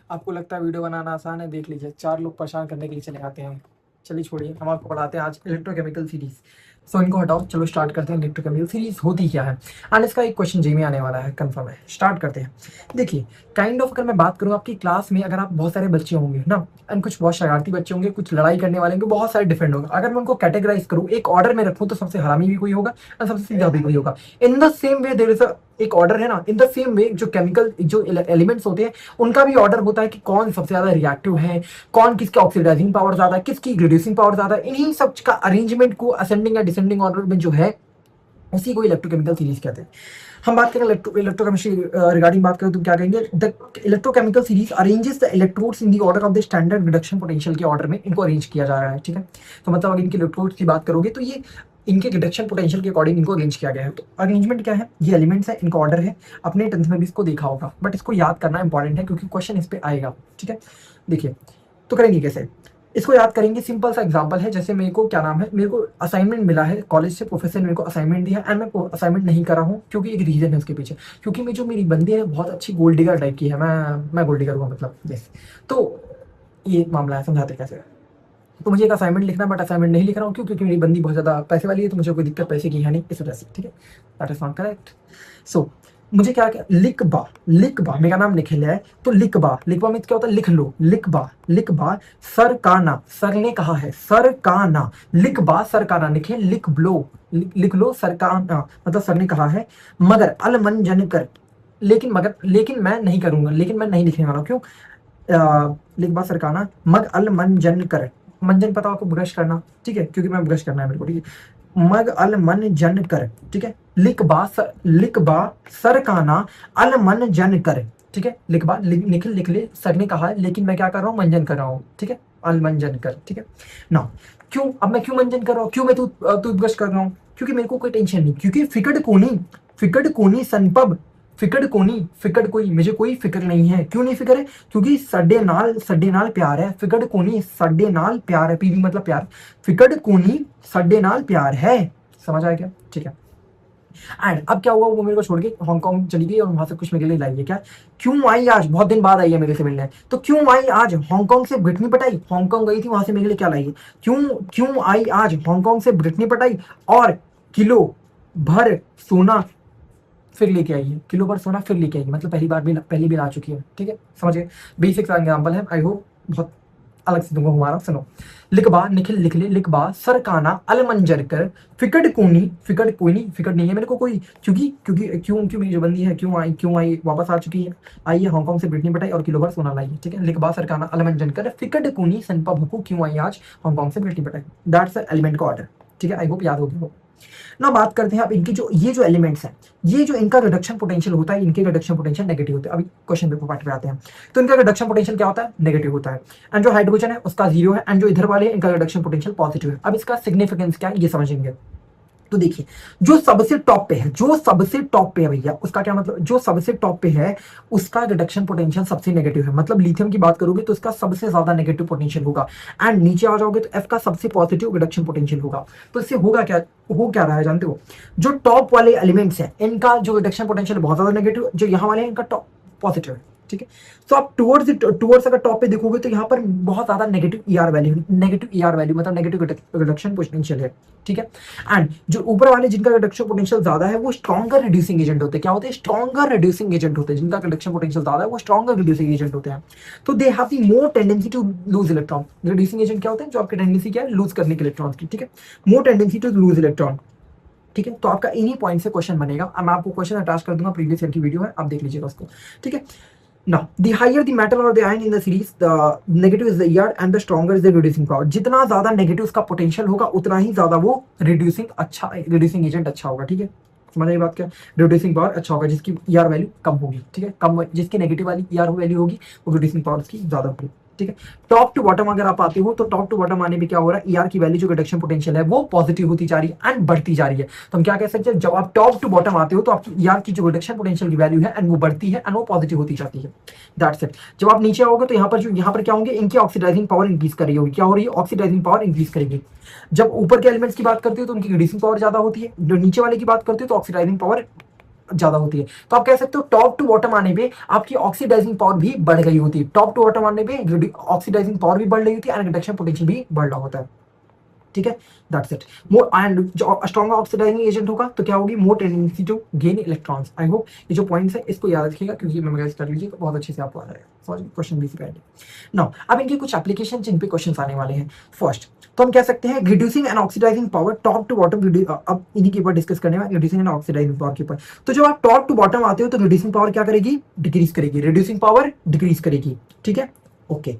आपको लगता है वीडियो बनाना आसान है, देख लीजिए 4 लोग परेशान करने के लिए चले आते हैं। चलिए छोड़िए, हम आपको पढ़ाते हैं आज इलेक्ट्रोकेमिकल सीरीज। सो इनको हटाओ, चलो स्टार्ट करते हैं। इलेक्ट्रोकेमिकल सीरीज होती क्या है एंड इसका एक क्वेश्चन जी में आने वाला है, कंफर्म है। स्टार्ट करते हैं। देखिए, काइंड ऑफ अगर मैं बात करूँ आपकी क्लास में, अगर आप बहुत सारे बच्चे होंगे ना, एंड कुछ बहुत शरारती बच्चे होंगे, कुछ लड़ाई करने वाले होंगे, बहुत सारे डिफरेंट होंगे। अगर मैं उनको कैटेगराइज करूँ, एक ऑर्डर में रखूँ, तो सबसे हरामी भी कोई होगा और सबसे सीधा भी कोई होगा। In the same way there is a एक ऑर्डर है ना, इन द सेम वे जो केमिकल जो एलिमेंट्स होते हैं उनका भी ऑर्डर होता है कि कौन सबसे ज्यादा रिएक्टिव है, कौन किसका ऑक्सीडाइजिंग पावर ज्यादा है, किसकी रिड्यूसिंग पावर ज्यादा है। इन्हीं सब का अरेंजमेंट को असेंडिंग या डिसेंडिंग ऑर्डर में जो है, उसी को इलेक्ट्रोकेमिकल सीरीज कहते हैं। हम बात करें इलेक्ट्रोकेमिस्ट्री रिगार्डिंग बात करें तो क्या कहेंगे, the electrochemical series arranges the electrodes in the order of the standard reduction potential के ऑर्डर में इनको अरेंज किया जा रहा है। ठीक है, तो मतलब अगर इनके इलेक्ट्रोड्स की बात करोगे तो ये इनके रिडक्शन पोटेंशियल के अकॉर्डिंग इनको अरेंज किया गया है। तो अरेंजमेंट क्या है, ये एलिमेंट्स है, इनका ऑर्डर है। अपने 10th में भी इसको देखा होगा, बट इसको याद करना इंपॉर्टेंट है क्योंकि क्वेश्चन इस पे आएगा। ठीक है, देखिए तो करेंगे कैसे, इसको याद करेंगे। सिंपल सा एग्जांपल है, जैसे मेरे को क्या नाम है, मेरे को असाइनमेंट मिला है कॉलेज से, प्रोफेसर ने मेरे को असाइनमेंट दिया एंड मैं असाइनमेंट नहीं कर रहा हूँ क्योंकि एक रीजन है उसके पीछे, क्योंकि मेरी बंदी है बहुत अच्छी गोल्ड डिगर टाइप की है। मैं गोल्ड डिगर हूँ मतलब, यस। तो ये एक मामला है, समझाते कैसे। तो मुझे एक असाइनमेंट लिखना, बट असाइनमेंट नहीं लिख रहा हूँ क्यों, क्योंकि मेरी बंदी बहुत ज़्यादा पैसे वाली है, तो मुझे कोई दिक्कत पैसे की है नहीं, इस वजह से। ठीक है, दैट इज नॉट करेक्ट। सो मुझे क्या क्या लिख बा मेरा नाम निखिल है, तो लिख बा में क्या होता है, लिख लो। लिख बा सर का ना, सर ने कहा है, सर का ना। लिख बा सर का ना निखिल, लिख लो सर का ना, मतलब सर ने कहा है। मगर अल मन जन कर, लेकिन मैं नहीं करूंगा, लेकिन मैं नहीं लिखने वाला हूं। क्यों? लिख बा सर का ना, मग अल मन जन कर। मंजन पता आपको, ब्रश करना। ठीक है, क्योंकि मैं ब्रश करना है मेरे को। ठीक है, मग अल मन जन कर। ठीक है, लिख बा सर का ना, अल मन जन कर। ठीक है, निखिल लिख ले, सर ने कहा है, लेकिन मैं क्या कर रहा हूँ, मंजन कर रहा हूँ। ठीक है, अल मंजन कर। ठीक है ना, क्यों अब मैं क्यों मंजन कर रहा हूँ, क्यों मैं टूथब्रश कर रहा हूँ, क्योंकि मेरे को कोई टेंशन नहीं, क्योंकि फिकड़ कोनी सनपब, फिकड़ कोई, मुझे कोई फिक्र नहीं है। क्यों नहीं फिक्र है, क्योंकि सड्डे नाल प्यार है। फिकड़ कोनी सड्डे नाल प्यार है, पीवी मतलब प्यार। फिकड़ कोनी सड्डे नाल प्यार है। समझ आया क्या? ठीक है। एंड अब क्या हुआ, वो मेरे को छोड़ के हांगकांग चली गई और वहां से कुछ मेरे लिए लाई है। क्या, क्यों आई आज, बहुत दिन बाद आई है मेरे से मिलने, तो क्यों आई आज हांगकांग से ब्रिटनी पटाई। हांगकांग गई थी, वहां से मेरे लिए क्या लाई है, क्यों क्यों आई आज हांगकांग से ब्रिटनी पटाई और किलो भर सोना फिर लेके आई है। किलो भर सोना फिर लेके आई है, मतलब पहली भी ला चुकी है। ठीक है, समझिए, बेसिक सा एग्जाम्पल है। आई होप बहुत अलग से तुमको घुमा रहा हूं, सुनो। लिखबा निखिल लिख ले, लिखबा सरकाना अलमंजर कर, फिकड़ कोई नहीं, फिकड़ नहीं है मेरे को कोई, क्यों मेरी जो बंदी है, क्यों आई वापस आ चुकी है, आई है हांगकांग से ब्रिटनी पटाई और किलो भर सोना लाई है। ठीक है, लिखबा सरकाना अलमंजन कर, फिकड़ कोनी सनपा भुकू, क्यों आई आज हांगकांग से ब्रिटनी पटाई। दैट्स द एलिमेंट का ऑर्डर। ठीक है, आई होप याद हो गया हो ना। बात करते हैं अब इनकी जो ये जो एलिमेंट्स हैं, ये जो इनका रिडक्शन पोटेंशियल होता है, इनके रिडक्शन पोटेंशियल नेगेटिव होते हैं। अभी क्वेश्चन पेपर पार्ट पे आते हैं, तो इनका रिडक्शन पोटेंशियल क्या होता है, नेगेटिव होता है। एंड जो हाइड्रोजन है उसका 0 है, एंड जो इधर वाले हैं इनका रिडक्शन पोटेंशियल पॉजिटिव है। अब इसका सिग्निफिकेंस क्या है ये समझेंगे। तो देखिए, जो सबसे टॉप पे है भैया, उसका क्या मतलब, जो सबसे टॉप पे है उसका रिडक्शन पोटेंशियल सबसे नेगेटिव है। मतलब लिथियम की बात करोगे तो उसका सबसे ज्यादा नेगेटिव पोटेंशियल होगा, एंड नीचे आ जाओगे तो एफ का सबसे पॉजिटिव रिडक्शन पोटेंशियल होगा। तो इससे होगा क्या, हो क्या रहा है जानते हो, जो टॉप वाले एलिमेंट्स हैं इनका जो रिडक्शन पोटेंशियल बहुत ज्यादा नेगेटिव, जो यहाँ वाले हैं इनका टॉप पॉजिटिव है। ठीक है, तो आप टुवर्ड्स अगर टॉप पे देखोगे तो यहाँ पर बहुत ज्यादा नेगेटिव ईआर वैल्यू मतलब नेगेटिव रिडक्शन पोटेंशियल है। ठीक है, एंड जो ऊपर वाले जिनका रिडक्शन पोटेंशियल ज्यादा है वो स्ट्रॉन्गर रिड्यूसिंग एजेंट होते हैं। क्या होते हैं, स्ट्रॉन्गर रिड्यूसिंग एजेंट होते हैं। जिनका रिडक्शन पोटेंशियल ज्यादा है वो स्ट्रॉन्गर रिड्यूसिंग एजेंट होते हैं। तो they have the more tendency to lose electron. Reducing agent क्या होते हैं, जो आपकी टेंडेंसी क्या है, लूज करने के इलेक्ट्रॉन की। ठीक है, मोर टेंडेंसी टू लूज इलेक्ट्रॉन। ठीक है, तो आपका इन्हीं पॉइंट से क्वेश्चन बनेगा। मैं आपको क्वेश्चन अटैच कर दूंगा, प्रीवियस ईयर की वीडियो है, आप देख लीजिएगा उसको। ठीक है, now the higher the metal or the ion in the series, the negative is the ER and the stronger is the reducing power। जितना ज्यादा नेगेटिव उसका पोटेंशियल होगा उतना ही ज्यादा वो रिड्यूसिंग एजेंट अच्छा होगा। ठीक है, समझ आई बात क्या, रिड्यूसिंग पावर अच्छा होगा जिसकी ER वैल्यू कम होगी। ठीक है, कम जिसकी नेगेटिव वाली ER वैल्यू होगी वो रिड्यूसिंग पावर उसकी ज्यादा होगी। ठीक है, टॉप टू बॉटम अगर आप आते हो तो टॉप टू बॉटम आने में क्या हो रहा है, ER की वैल्यू जो रिडक्शन पोटेंशियल है वो पॉजिटिव होती जा रही है एंड बढ़ती जा रही है। तो हम क्या कह सकते हैं, जब आप टॉप टू बॉटम आते हो तो आपकी ER की जो रिडक्शन पोटेंशियल की वैल्यू है एंड वो बढ़ती है एंड वो पॉजिटिव होती जाती है। That's it. जब आप नीचे आओगे तो यहाँ पर क्या होंगे, इनकी ऑक्सीडाइजिंग पावर इंक्रीज कर रही होगी। क्या हो रही है, ऑक्सीडाइजिंग पावर इंक्रीज करेगी। जब ऊपर के एलिमेंट्स की बात करते हो तो उनकी रिड्यूसिंग पावर ज्यादा होती है, जो नीचे वाले की बात करते हो तो ऑक्सीडाइजिंग पावर ज्यादा होती है। तो आप कह सकते हो टॉप टू बॉटम आने पे आपकी ऑक्सीडाइजिंग पावर भी बढ़ गई होती है, टॉप टू बॉटम आने पे ऑक्सीडाइजिंग पावर भी बढ़ रही होती है एंड रिडक्शन पोटेंशियल भी बढ़ रहा होता है। ठीक है, दैट्स इट। मोर एंड जो स्ट्रॉन्ग ऑक्सीडाइजिंग एजेंट होगा तो क्या होगी, more tendency to gain electrons. I hope ये जो पॉइंट्स है इसको याद रखिएगा, क्योंकि मेमोराइज कर लीजिए तो बहुत अच्छे से आपको आ जाएगा। सॉरी, क्वेश्चन भी पहले नाउ अब इनके कुछ एप्लीकेशन जिन पे क्वेश्चन आने वाले हैं। फर्स्ट तो हम कह सकते हैं reducing and oxidizing power top to bottom. अब इन्हीं के ऊपर डिस्कस करने में, रिड्यूसिंग एंड ऑक्सीडाइजिंग पावर के ऊपर। तो जब आप टॉप टू बॉटम आते हो तो रिड्यूसिंग पावर क्या करेगी, डिक्रीज करेगी, रिड्यूसिंग पावर डिक्रीज करेगी। ठीक है, ओके।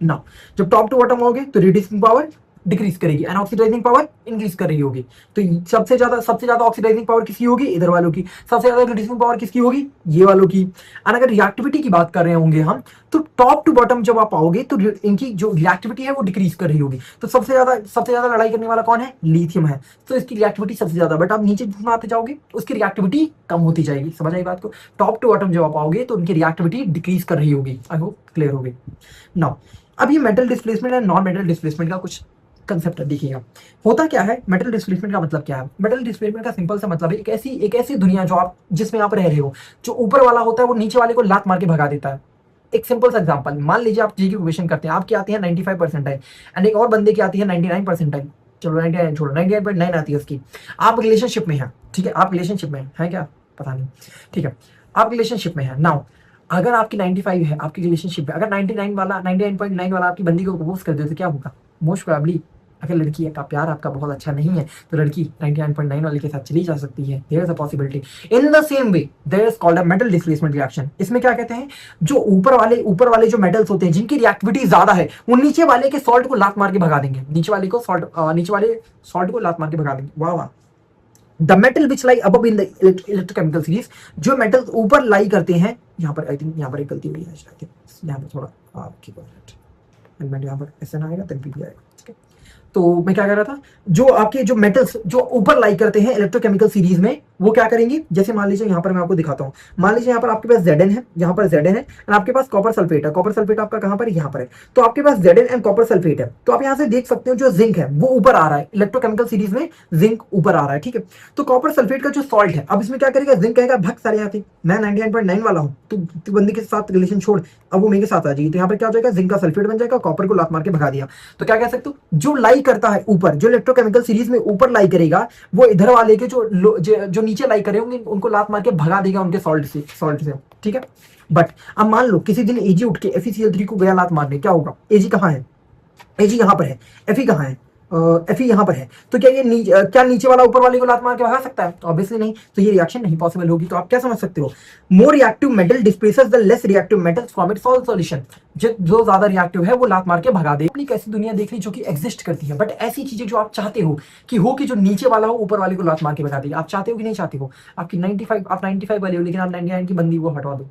नाउ जब टॉप टू बॉटम आओगे तो रिड्यूसिंग पावर डिक्रीज करेगी एंड ऑक्सीडाइजिंग पावर इंक्रीज कर रही होगी। तो सबसे ज्यादा ऑक्सीडाइजिंग पावर किसकी होगी, इधर वालों की। सबसे ज्यादा रिड्यूसिंग पावर किसकी होगी, ये वालों की। एंड अगर रिएक्टिविटी की बात कर रहे होंगे हम, तो टॉप टू बॉटम जब आप आओगे तो इनकी जो रिएक्टिविटी है वो डिक्रीज कर रही होगी। तो सबसे ज्यादा लड़ाई करने वाला कौन है, लिथियम है। तो इसकी रिएक्टिविटी सबसे ज्यादा, बट आप नीचे जितना आते जाओगे उसकी रिएक्टिविटी कम होती जाएगी। समझ आई बात को। टॉप टू बॉटम जब आप आओगे तो उनकी रिएक्टिविटी डिक्रीज कर रही होगी। आई होप क्लियर होगी। नाउ अब ये metal displacement and non metal displacement का कुछ कंसेप्ट देखिएगा। होता क्या है, मेटल डिस्प्लेसमेंट का मतलब क्या है। मेटल डिस्प्लेसमेंट का सिंपल सा मतलब है एक ऐसी दुनिया जो आप जिसमें आप रह रहे हो, जो ऊपर वाला होता है वो नीचे वाले को लात मार के भगा देता है। एक सिंपल सा एग्जांपल, मान लीजिए आप जी की क्वेश्चन करते हैं, आपकी आती है 95 परसेंटाइल एंड एक और बंदे की आती है 99 परसेंटाइल। चलो 99 छोड़ो, 99.9 आती है उसकी। आप रिलेशनशिप में हैं, ठीक है, आप रिलेशनशिप में है क्या पता नहीं, ठीक है, आप रिलेशनशिप में है। नाउ अगर आपकी 95 है आपकी रिलेशनशिप है, अगर 99.9 वाला आपकी बंदी को प्रपोज कर दे तो क्या होगा, मोस्ट प्रोबेबली अगर लड़की का प्यार आपका बहुत अच्छा नहीं है तो लड़की 99.9 वाले के साथ चली जा सकती है। There is a possibility. In the same way there is called a metal displacement reaction. इसमें क्या कहते हैं, जो ऊपर वाले जो मेटल्स होते हैं जिनकी रिएक्टिविटी ज्यादा है, वो नीचे वाले के सॉल्ट को लात मार के भगा देंगे। नीचे वाले सॉल्ट को लात मार के भगा देंगे। वाह वाह। The metal which lie above in the electrochemical series, जो मेटल्स ऊपर लाई करते हैं, यहाँ पर आई थिंक यहाँ पर एक गलती हुई है, यहाँ पर थोड़ा आपकी बात, यहाँ पर ऐसा ना आएगा तब भी आएगा। तो मैं क्या कह रहा था, जो आपके जो मेटल्स जो ऊपर लाई करते हैं इलेक्ट्रोकेमिकल सीरीज में, वो क्या करेंगे, जैसे मान लीजिए यहाँ पर मैं आपको दिखाता हूँ। मान लीजिए यहाँ पर आपके पास Zn है, यहाँ पर Zn है और आपके पास कॉपर सल्फेट है। कॉपर सल्फेट आपका कहाँ पर है, यहाँ पर है। तो आपके पास Zn एंड कॉपर सल्फेट है। तो आप यहाँ से देख सकते हो जो जिंक है वो ऊपर आ रहा है, इलेक्ट्रोकेमिकल सीरीज में जिंक ऊपर आ रहा है। ठीक है, तो कॉपर सल्फेट का जो सॉल्ट है, अब इसमें क्या करेगा, जिंक कहेगा भग सारे यहाँ से, मैं 99.9 वाला हूँ, तो बंदी के साथ रिलेशन छोड़, अब वो मेरे साथ आ जाएगी। तो यहाँ पर क्या हो जाएगा, जिंक का सल्फेट बन जाएगा, कॉपर को लात मार के भगा दिया। तो क्या कह सकते हो, जो लाई करता है ऊपर, जो इलेक्ट्रोकेमिकल सीरीज में ऊपर लाई करेगा, वो इधर वाले के जो नीचे लाई करे होंगे उनको लात मार के भगा देगा उनके सॉल्ट से। ठीक है, बट अब मान लो किसी दिन एजी उठ के FeCl3 को गया लात मारने, क्या होगा, एजी कहाँ है, एजी यहाँ पर है, Fe कहाँ है, Fe यहाँ पर है। तो क्या ये क्या नीचे वाला ऊपर वाले को लात मार के भगा सकता है, ऑब्वियसली नहीं। तो ये रिएक्शन नहीं पॉसिबल होगी। तो आप क्या समझ सकते हो, more reactive metal displaces the less reactive metals from its salt solution. जो ज्यादा रिएक्टिव है वो लात मार के भगा दे। अपनी कैसी दुनिया देख ली जो कि एग्जिस्ट करती है, बट ऐसी चीजें जो आप चाहते हो कि जो नीचे वाला हो ऊपर वाले को लात मार के भगा दे, आप चाहते हो कि नहीं चाहते हो। आपकी 95 आप 95 वाले हो लेकिन आप 99 की बंदी वो हटवा दो,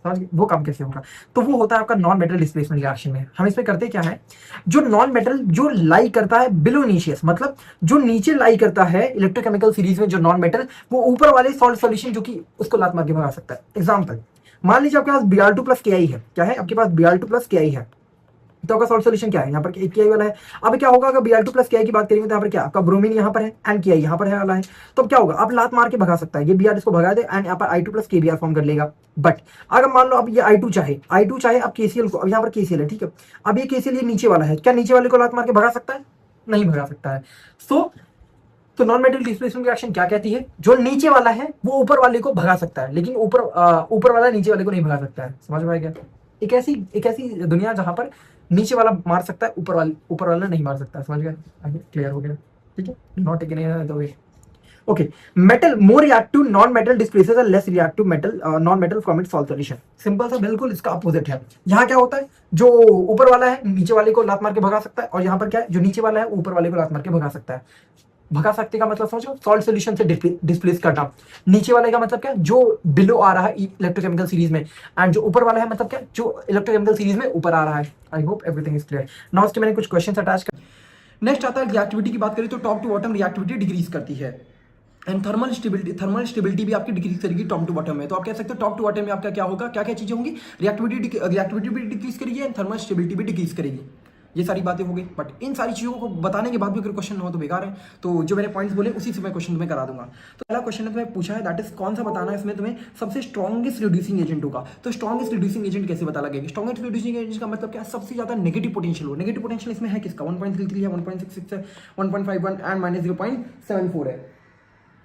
समझ गए, वो काम कैसे होगा। तो वो होता है आपका नॉन मेटल डिस्प्लेसमेंट रिएक्शन में। हम इसमें करते क्या है, जो नॉन मेटल जो लाई करता है बिलोनिशियस, मतलब जो नीचे लाई करता है इलेक्ट्रोकेमिकल सीरीज में, जो नॉन मेटल वो ऊपर वाले सॉल्ट सॉल्यूशन जो कि उसको लात मार के भगा सकता है। एग्जाम्पल, मान लीजिए आपके पास Br2 प्लस Ki है, क्या है आपके पास Br2 प्लस Ki है, तो आपका सॉल्ट सॉल्यूशन क्या है, यहाँ पर Ki वाला है। अब क्या होगा, अगर Br2 प्लस Ki की बात करेंगे तो यहाँ पर क्या आपका ब्रोमीन यहाँ पर है एंड Ki यहाँ पर है वाला है। तो अब क्या होगा, आप लात मार के भगा सकता है, ये Br इसको भगा दे एंड यहाँ पर I2 प्लस KBr फॉर्म कर लेगा। बट अगर मान लो अब ये I2 चाहे अब KCl को, अब यहाँ पर KCl है, ठीक है, अब ये KCl ये नीचे वाला है, क्या नीचे वाले को लात मार के भगा सकता है, नहीं भगा सकता है। तो नॉन मेटल डिस्प्लेसमेंट रिएक्शन क्या कहती है, जो नीचे वाला है वो ऊपर वाले को भगा सकता है, लेकिन ऊपर वाला नीचे वाले को नहीं भगा सकता है। समझ में आया क्या, एक ऐसी दुनिया जहां पर नीचे वाला मार सकता है, ऊपर वाला नहीं मार सकता। समझ गए, क्लियर हो गया, ठीक है, not taken the way. Okay, metal more reactive non metal displaces a less reactive metal non metal from its salt solution. Simple सा बिल्कुल इसका अपोजिट है। यहाँ क्या होता है, जो ऊपर वाला है नीचे वाले को लात मार के भगा सकता है, और यहाँ पर क्या है, जो नीचे वाला है ऊपर वाले को लात मार के भगा सकता है। भगा सकते का मतलब समझो, सॉल्ट सॉल्यूशन से डिस्प्लेस करना। नीचे वाले का मतलब क्या, जो बिलो आ रहा है इलेक्ट्रोकेमिकल सीरीज में, एंड जो ऊपर वाला है मतलब क्या, जो इलेक्ट्रोकेमिकल सीरीज में ऊपर आ रहा है। I hope everything is clear. Now इसके मैंने कुछ क्वेश्चंस अटैच कर। नेक्स्ट आता है रिएक्टिविटी की बात करें तो top to bottom reactivity decrease करती है एंड थर्मल स्टेबिलिटी भी आपकी डिक्रीज करेगी टॉप टू बॉटम में। तो आप कह सकते हो टॉप टू बॉटम में आपका क्या होगा, क्या क्या चीजें होंगी, रिएक्टिविटी भी डिक्रीज करेगी एंड थर्मल स्टेबिलिटी भी डिक्रीज करेगी। ये सारी बातें हो गई, बट इन सारी चीज़ों को बताने के बाद भी अगर क्वेश्चन हो तो बेकार है। तो जो मैंने पॉइंट्स बोले उसी से मैं क्वेश्चन तुम्हें करा दूंगा। तो पहला क्वेश्चन तुम्हें पूछा है, दैट इज कौन सा बताना है इसमें तुम्हें सबसे स्ट्रॉन्गेस्ट रिड्यूसिंग एजेंट होगा। तो स्ट्रॉन्गेस्ट रिड्यूसिंग एजेंट कैसे पता लगेगा? स्ट्रॉन्गेस्ट रिड्यूसिंग एजेंट का मतलब क्या? सबसे ज्यादा नेगेटिव पोटेंशियल हो। नेगेटिव पोटेंशियल इसमें है किसका? 1.33 है, 1.66 है, 1.51 एंड माइनस 0.74 है।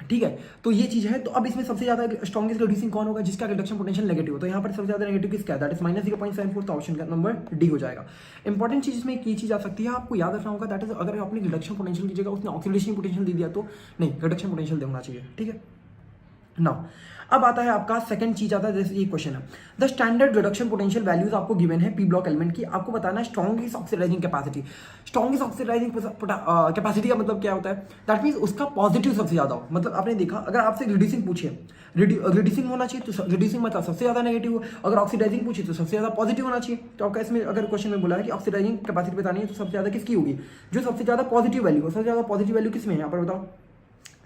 ठीक है, तो ये चीज है। तो अब इसमें सबसे ज्यादा स्ट्रॉन्गेस्ट रिड्यूसिंग कौन होगा? जिसका रिडक्शन पोटेंशियल नेगेटिव हो। तो यहाँ पर सबसे ज्यादा नेगेटिव किसका है? That is minus 0.74। तो ऑप्शन का नंबर डी हो जाएगा। इंपॉर्टेंट चीज इसमें एक ये चीज आ सकती है, आपको याद रखना होगा, दैट इज अगर आपने रिडक्शन पोटेंशियल की जगह उसने ऑक्सीडेशन पोटेंशियल दे दिया तो नहीं, रिडक्शन पोटेंशियल होना चाहिए। ठीक है ना। अब आता है आपका सेकंड चीज आता है, जैसे ये क्वेश्चन है, the standard reduction potential values आपको गिवन है पी ब्लॉक एलिमेंट की। आपको बताना है strongest oxidizing capacity. Strongest oxidizing capacity का मतलब क्या होता है? दैट मींस उसका पॉजिटिव सबसे ज्यादा हो। मतलब आपने देखा, अगर आपसे रिड्यूसिंग पूछे, रिड्यूसिंग होना चाहिए तो रिड्यूसिंग मतलब सबसे ज्यादा नेगेटिव हो। अगर ऑक्सीडाइजिंग पूछे तो सबसे ज्यादा पॉजिटिव होना चाहिए। तो आपका इसमें अगर क्वेश्चन में बोला है कि ऑक्सीडाइजिंग कैपेसिटी बतानी है तो सबसे ज्यादा किसकी होगी? जो सबसे ज्यादा पॉजिटिव वैल्यू हो। सबसे ज्यादा पॉजिटिव वैल्यू किसमें है यहाँ पर बताओ?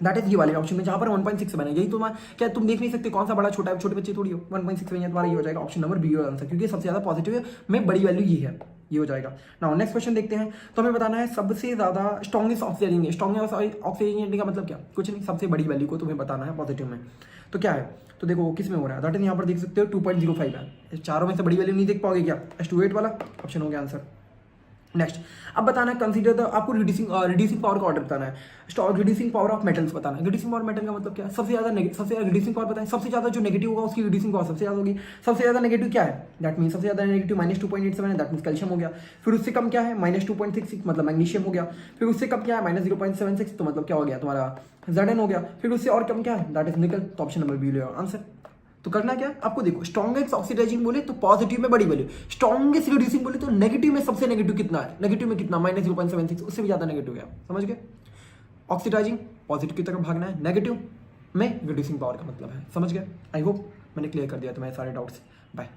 दैट इज ये वाले ऑप्शन में, जहां पर 1.6 बने। यही तुम्हारा क्या तुम देख नहीं सकते कौन सा बड़ा छोटा है? छोटे बच्चे थोड़ी हो। 1.6 में तुम्हारा ये हो जाएगा ऑप्शन नंबर बी आंसर, क्योंकि सबसे ज्यादा पॉजिटिव में बड़ी वैल्यू ये है, ये हो जाएगा। नाउ नेक्स्ट क्वेश्चन देखते हैं। तो हमें बताना है सबसे ज्यादा स्ट्रॉन्गेस्ट ऑक्सीडाइजिंग। स्ट्रॉन्गेस्ट ऑक्सीडाइजिंग का मतलब क्या? कुछ नहीं, सबसे बड़ी वैल्यू को तुम्हें बताना है पॉजिटिव में। तो क्या है? तो देखो किस में हो रहा है, दैट इज यहाँ पर देख सकते हो 2.05 है। चारों में से बड़ी वैल्यू नहीं देख पाओगे क्या? S28 वाला ऑप्शन हो गया आंसर। नेक्स्ट अब बताना है कंसीडर द, आपको रिड्यूसिंग पावर का ऑर्डर बताना है। रिड्यूसिंग पावर ऑफ मेटल्स बताना है। रिड्यूसिंग पावर मेटल का मतलब क्या है? सबसे ज्यादा रिड्यूसिंग पावर बताएं। सबसे ज्यादा जो नेगेटिव होगा उसकी रिड्यूसिंग पावर सबसे ज्यादा होगी। सबसे ज्यादा नेगेटिव क्या है? दैट मीन सबसे ज्यादा नेगेटिव -2.87 है, दैट मीन कैल्शियम हो गया। फिर उससे कम क्या है? -2.66 मतलब मैग्नीशियम हो गया। फिर उससे कम क्या है? -0.76 तो मतलब क्या हो गया तुम्हारा? Zn हो गया। फिर उससे और कम क्या है? दैट इज निकल। तो ऑप्शन नंबर बी ले आंसर। तो करना क्या? आपको देखो, स्ट्रॉन्गेस्ट ऑक्सीडाइजिंग बोले तो पॉजिटिव में बड़ी वैल्यू, स्ट्रॉन्गेस्ट रिड्यूसिंग बोले तो नेगेटिव में सबसे नेगेटिव कितना है? नेगेटिव में कितना? -0.76, उससे भी ज्यादा नेगेटिव है। समझ गए? ऑक्सीडाइजिंग पॉजिटिव की तरफ भागना है, नेगेटिव में रिड्यूसिंग पावर का मतलब है। समझ गए? आई होप मैंने क्लियर कर दिया तुम्हारे सारे डाउट्स। बाय।